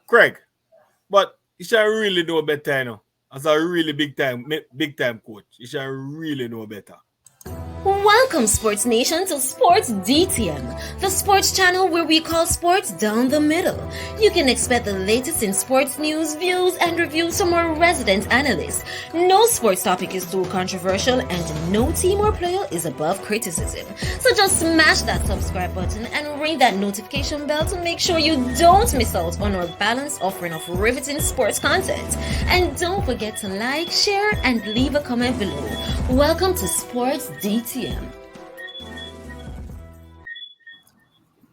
Craig, but you should really know better, you know. As a really big time coach, you should really know better. Welcome, Sports Nation, to Sports DTM, the sports channel where we call sports down the middle. You can expect the latest in sports news, views, and reviews from our resident analysts. No sports topic is too controversial, and no team or player is above criticism. So just smash that subscribe button and ring that notification bell to make sure you don't miss out on our balanced offering of riveting sports content. And don't forget to like, share, and leave a comment below. Welcome to Sports DTM.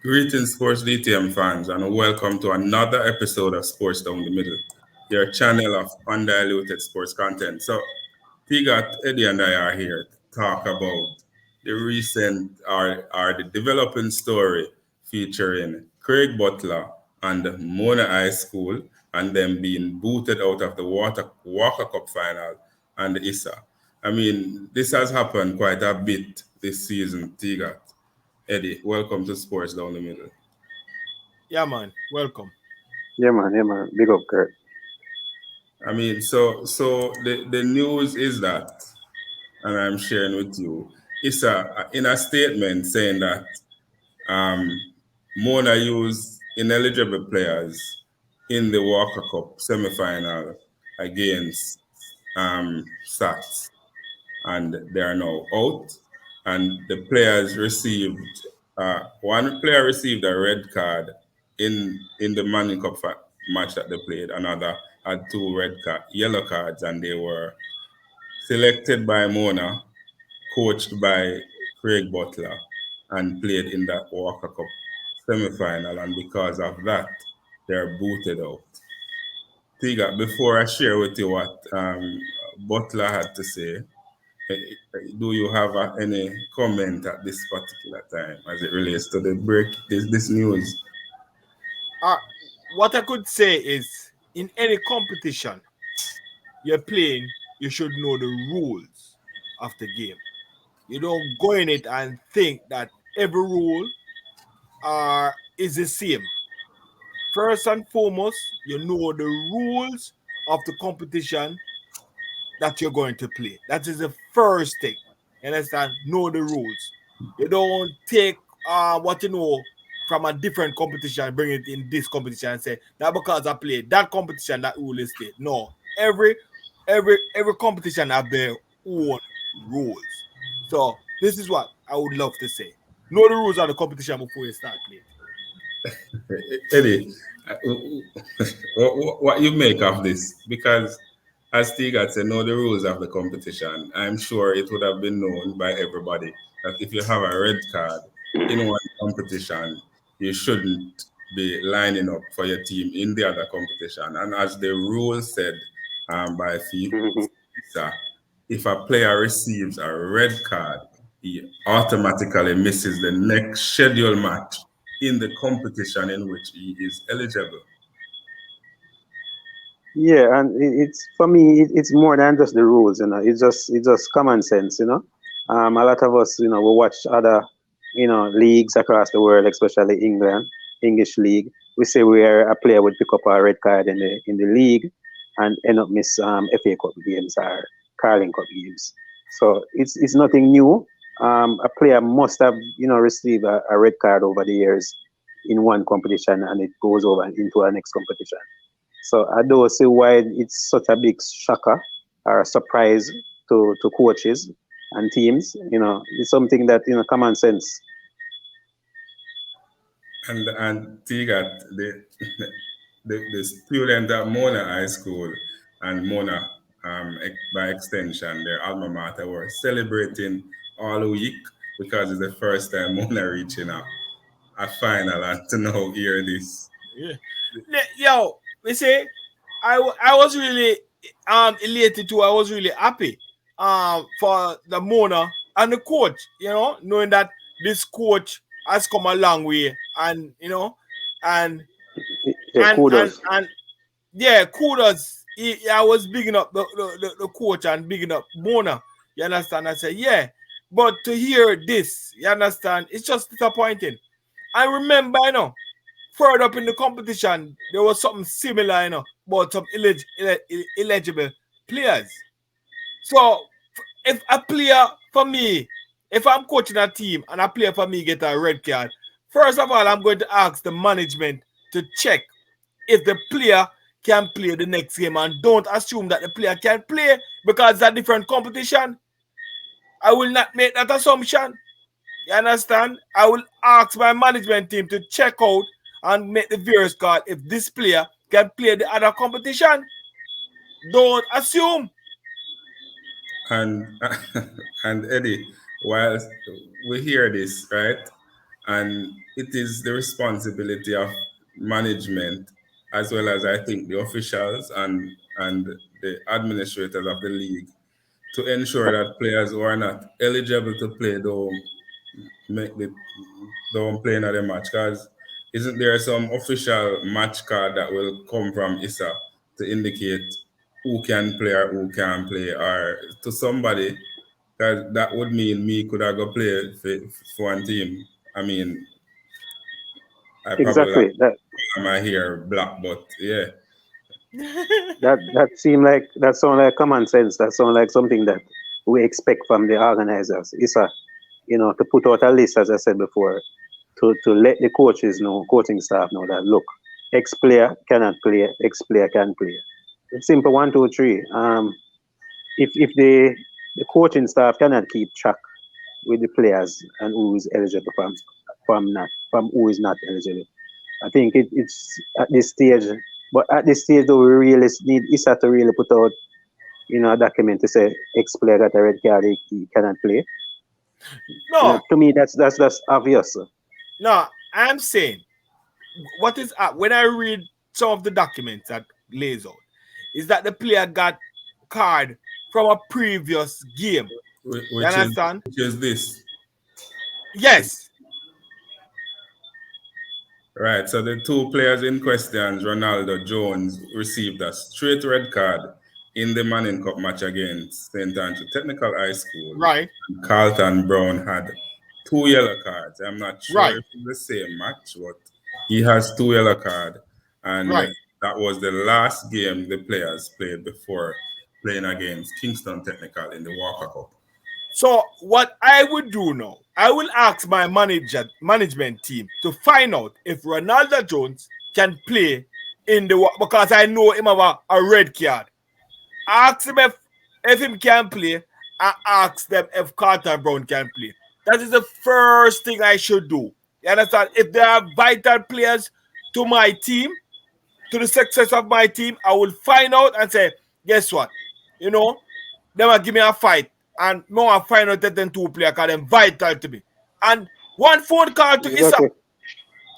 Greetings, Sports DTM fans, and welcome to another episode of Sports Down the Middle, your channel of undiluted sports content. So, Tigat, Eddie, and I are here to talk about the recent the developing story featuring Craig Butler and Mona High School, and them being booted out of the Walker Cup final and the ISSA. I mean, this has happened quite a bit this season, Tigat. Eddie, welcome to Sports Down the Middle. Yeah, man. Welcome. Yeah, man. Big up, Kurt. I mean, so the news is that, and I'm sharing with you, ISSA in a statement saying that Mona used ineligible players in the Walker Cup semi-final against Stats, and they are now out. And the players received one player received a red card in the Manning Cup match that they played. Another had two yellow cards, and they were selected by Mona, coached by Craig Butler, and played in that Walker Cup semi-final. And because of that, they're booted out. Tiga, before I share with you what Butler had to say, do you have any comment at this particular time as it relates to the this news? What I could say is, in any competition you're playing, you should know the rules of the game. You don't go in it and think that every rule is the same. First and foremost, you know the rules of the competition that you're going to play. That is the first thing. You understand? Know the rules. You don't take what you know from a different competition, bring it in this competition and say that because I played that competition, that rule is state. No. Every competition have their own rules. So this is what I would love to say. Know the rules of the competition before you start playing. Eddie, what you make of this? Because as Tigat said, know the rules of the competition. I'm sure it would have been known by everybody that if you have a red card in one competition, you shouldn't be lining up for your team in the other competition. And as the rule said by FIFA, if a player receives a red card, he automatically misses the next scheduled match in the competition in which he is eligible. Yeah, and it's for me, it's more than just the rules, you know. It's just common sense, you know. A lot of us, you know, we watch other, you know, leagues across the world, especially English league. We say where a player would pick up a red card in the league and end up miss FA Cup games or Carling Cup games. So it's nothing new. A player must have, you know, received a red card over the years in one competition, and it goes over into our next competition. So I don't see why it's such a big shocker or a surprise to coaches and teams. You know, it's something that, you know, common sense. And Tigat, the student at Mona High School and Mona, by extension, their alma mater, were celebrating all week because it's the first time Mona reaching a final, and to now hear this. Yeah. Yo, we say I was really elated too. I was really happy for the Mona and the coach, you know, knowing that this coach has come a long way, and you know, and kudos. And kudos. I was bigging up the coach and bigging up Mona. You understand? I said, yeah, but to hear this, you understand, it's just disappointing. I remember, you know, further up in the competition, there was something similar, about some illegible players. So if a player for me, if I'm coaching a team and a player for me get a red card, first of all, I'm going to ask the management to check if the player can play the next game, and don't assume that the player can play because it's a different competition. I will not make that assumption. You understand? I will ask my management team to check out and make the various call if this player can play the other competition. Don't assume. And and Eddie, while we hear this, right, and it is the responsibility of management as well as I think the officials and the administrators of the league to ensure that players who are not eligible to play make the don't play another match. Because isn't there some official match card that will come from ISSA to indicate who can play or who can't play, or to somebody that would mean me could I go play for one team. I mean, I probably Exactly. That have my hair black, but yeah. that sound like common sense. That sound like something that we expect from the organizers. It's a to put out a list, as I said before, to let the coaches know, coaching staff know that look, X player cannot play, X player can play. It's simple, 1, 2, 3. If the coaching staff cannot keep track with the players and who is eligible from who is not eligible, I think it's at this stage. But at this stage, though, we really need ISSA to really put out a document to say X player got a red card, he cannot play. No, To me, that's obvious. no, I'm saying what is when I read some of the documents that lays out is that the player got card from a previous game. You Which understand? is this. Yes. Right, so the two players in question, Ronaldo Jones, received a straight red card in the Manning Cup match against St. Andrew Technical High School. Right. Carlton Brown had 2 yellow cards. I'm not sure Right. if it's the same match, but he has 2 yellow cards. And Right. that was the last game the players played before playing against Kingston Technical in the Walker Cup. So what I would do now, I will ask my management team to find out if Ronaldo Jones can play because I know him have a red card. Ask him if him can play, and ask them if Carter Brown can play. That is the first thing I should do. You understand? If there are vital players to my team, to the success of my team, I will find out and say, guess what? They will give me a fight. And more I find out that them two players because they're vital to me. And one phone call to ISSA. Exactly.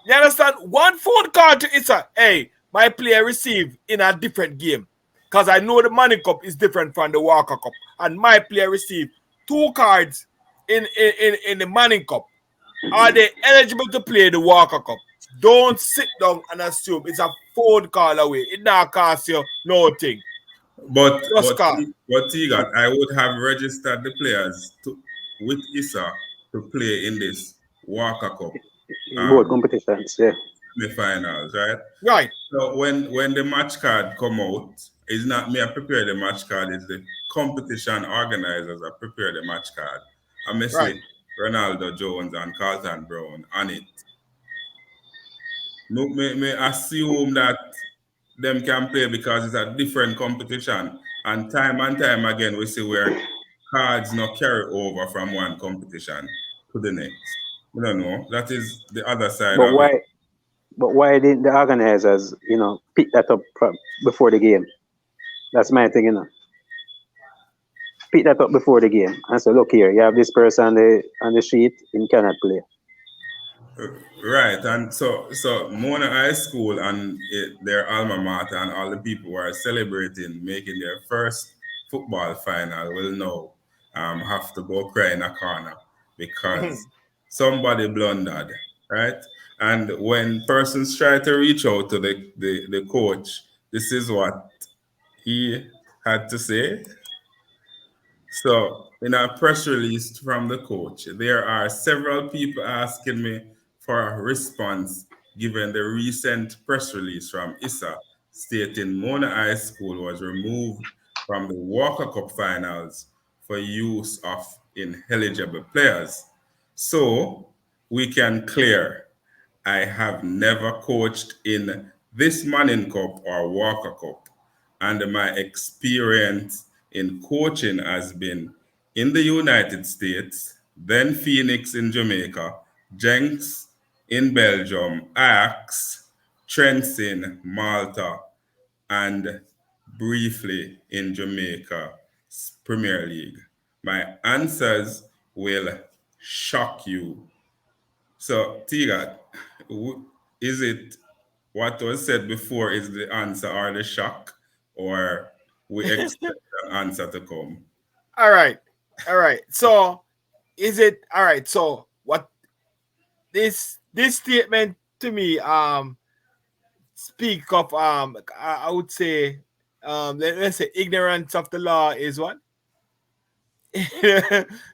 You understand? One phone call to ISSA. Hey, my player received in a different game. Because I know the Money Cup is different from the Walker Cup. And my player received 2 cards in the Money Cup. Are they eligible to play the Walker Cup? Don't sit down and assume it's a phone call away. It not cost you nothing. But Just call. Tegan, I would have registered the players with ISSA to play in this Walker Cup In both competitions, yeah. semi-finals, right? Right. So when the match card come out, it's not me I prepare the match card, it's the competition organizers I prepare the match card. I Right. see Ronaldo Jones and Carlton Brown on it. Me assume that them can play because it's a different competition. And time again, we see where cards not carry over from one competition to the next. We don't know. That is the other side But of it. why didn't the organizers, pick that up before the game? That's my thing. Pick that up before the game and say, look here, you have this person on the sheet, he cannot play. Right, and so Mona High School and their alma mater and all the people who are celebrating making their first football final will now have to go cry in a corner because somebody blundered, right? And when persons try to reach out to the coach, this is what he had to say. So, in a press release from the coach, there are several people asking me for a response given the recent press release from ISSA stating Mona High School was removed from the Walker Cup finals for use of ineligible players. So we can clear I have never coached in this Manning Cup or Walker Cup, and my experience in coaching has been in the United States, then Phoenix in Jamaica, Jenks in Belgium, Ajax, Trenton, Malta, and briefly in Jamaica Premier League. My answers will shock you. So, Tiga, is it what was said before is the answer or the shock, or we expect the answer to come? All right. All right. So is it all right? So what this statement to me speak of I would say let's say ignorance of the law is what?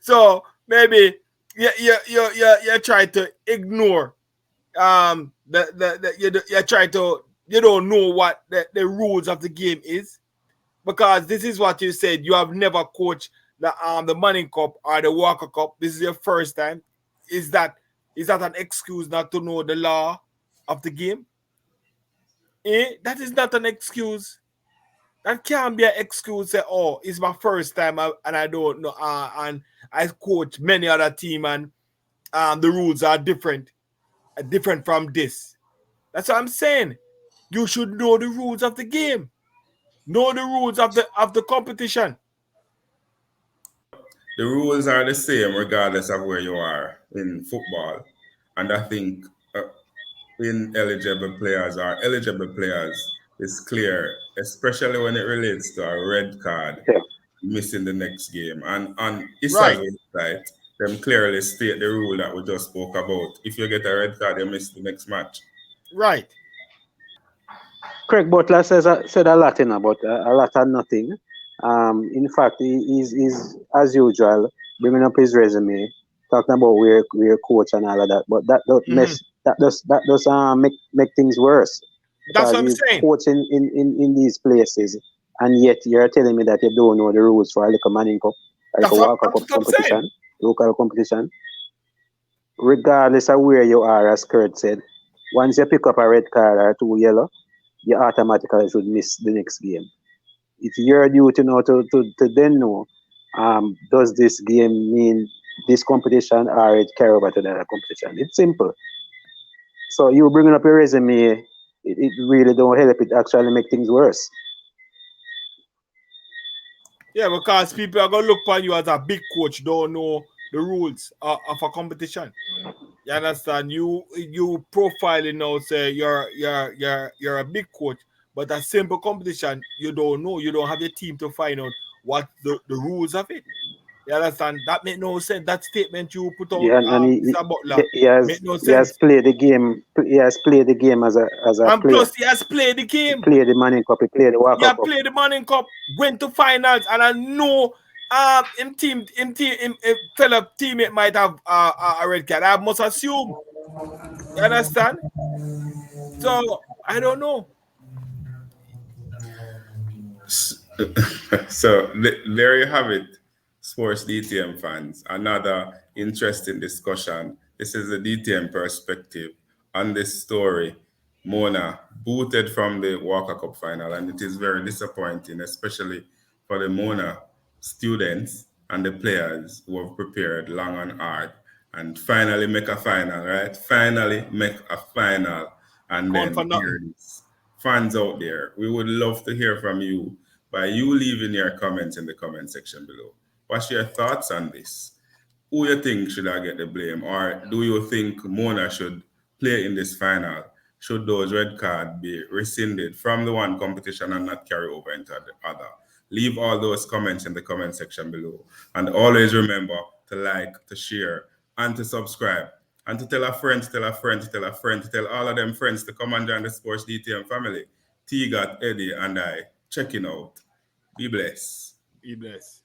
So maybe you try to ignore you try to you don't know what the rules of the game is, because this is what you said, you have never coached the Manning Cup or the Walker Cup. This is your first time. Is that an excuse not to know the law of the game? That is not an excuse. That can't be an excuse. Say, oh, it's my first time and I don't know. And I coach many other team and the rules are different from this. That's what I'm saying. You should know the rules of the game. Know the rules of the competition. The rules are the same regardless of where you are in football. And I think ineligible players or eligible players is clear, especially when it relates to a red card Yeah. missing the next game. And on ISSA's Right. website, them clearly state the rule that we just spoke about. If you get a red card, you miss the next match. Right. Craig Butler said a lot, but a lot of nothing. In fact, he's as usual bringing up his resume, talking about where coach and all of that. But that don't mess that does make things worse, That's because what I'm he's saying. coaching in these places, and yet you're telling me that you don't know the rules for a little Manning Cup, like That's a what, Walker Cup that's what I'm saying. competition, local competition. Regardless of where you are, as Kurt said, once you pick up a red card or two yellow, you automatically should miss the next game. It's your duty now to then know, does this game mean this competition or it carry over to the other competition? It's simple. So you bringing up your resume, it really don't help. It actually make things worse. Yeah, because people are gonna look upon you as a big coach, don't know the rules of a competition. You understand? You profiling now say you're a big coach, but a simple competition you don't know. You don't have your team to find out what the rules of it. You understand? That make no sense. That statement you put out, Yeah, and Mr. Butler, make no he has sense. played the game. He has played the game as a And player. plus, he has played the He game. played the Manning Cup. He played the He Walker had Cup. played the Manning Cup, went to finals, and I know him fellow teammate might have a red card. I must assume. You understand? So I don't know. So there you have it, sports DTM fans. Another interesting discussion. This is the DTM perspective on this story. Mona booted from the Walker Cup final, and it is very disappointing, especially for the Mona students and the players who have prepared long and hard and finally make a final, right? Finally make a final, and Count for then here nothing. it is. Fans out there, we would love to hear from you by you leaving your comments in the comment section below. What's your thoughts on this? Who you think should I get the blame? Or do you think Mona should play in this final? Should those red cards be rescinded from the one competition and not carry over into the other? Leave all those comments in the comment section below. And always remember to like, to share, and to subscribe. And to tell a friend, to tell a friend, to tell a friend, to tell all of them friends to come and join the Sports DTM family. T got Eddie and I checking out. Be blessed. Be blessed.